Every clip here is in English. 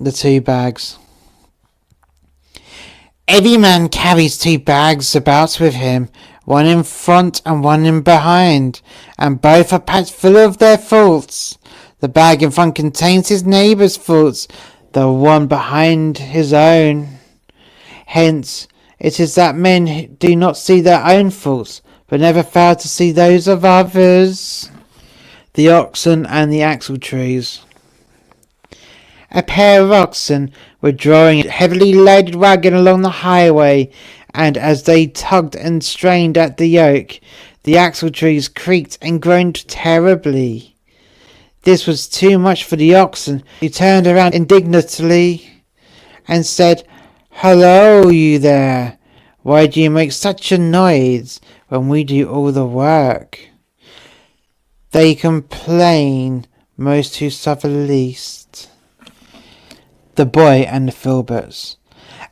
the 2 bags. Every man carries 2 bags about with him, one in front and one in behind, and both are packed full of their faults. The bag in front contains his neighbour's faults, the one behind his own. Hence, it is that men do not see their own faults, but never fail to see those of others. The oxen and the axletrees. A pair of oxen were drawing a heavily loaded wagon along the highway, and as they tugged and strained at the yoke, the axletrees creaked and groaned terribly. This was too much for the oxen, who turned around indignantly and said, "Hello, you there! Why do you make such a noise when we do all the work?" They complain most who suffer least. The boy and the filberts.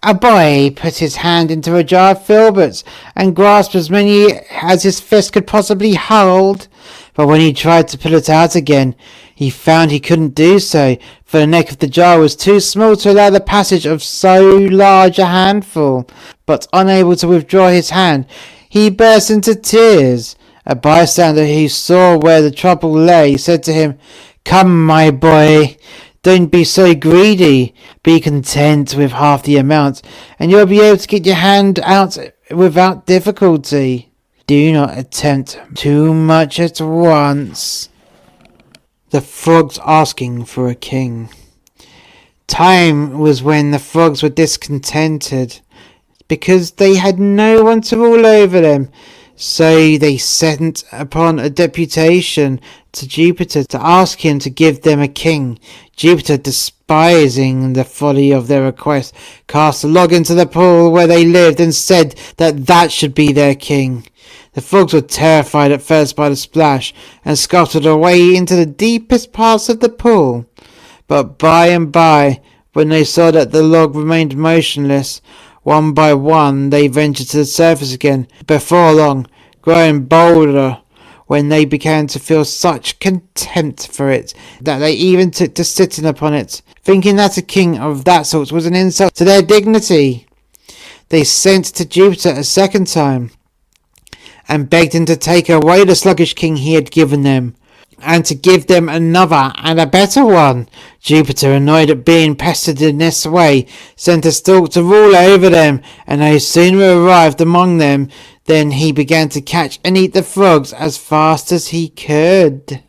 A boy put his hand into a jar of filberts and grasped as many as his fist could possibly hold. But when he tried to pull it out again, he found he couldn't do so, for the neck of the jar was too small to allow the passage of so large a handful. But unable to withdraw his hand, he burst into tears. A bystander who saw where the trouble lay said to him, "Come, my boy, don't be so greedy. Be content with half the amount, and you'll be able to get your hand out without difficulty. Do not attempt too much at once." The frogs asking for a king. Time was when the frogs were discontented, because they had no one to rule over them. So they sent upon a deputation to Jupiter to ask him to give them a king. Jupiter, despising the folly of their request, cast a log into the pool where they lived and said that should be their king. The frogs were terrified at first by the splash and scuttled away into the deepest parts of the pool. But by and by, when they saw that the log remained motionless, one by one they ventured to the surface again, before long growing bolder, when they began to feel such contempt for it that they even took to sitting upon it, thinking that a king of that sort was an insult to their dignity. They sent to Jupiter a second time, and begged him to take away the sluggish king he had given them, and to give them another and a better one. Jupiter, annoyed at being pestered in this way, sent a stork to rule over them, and no sooner arrived among them than he began to catch and eat the frogs as fast as he could.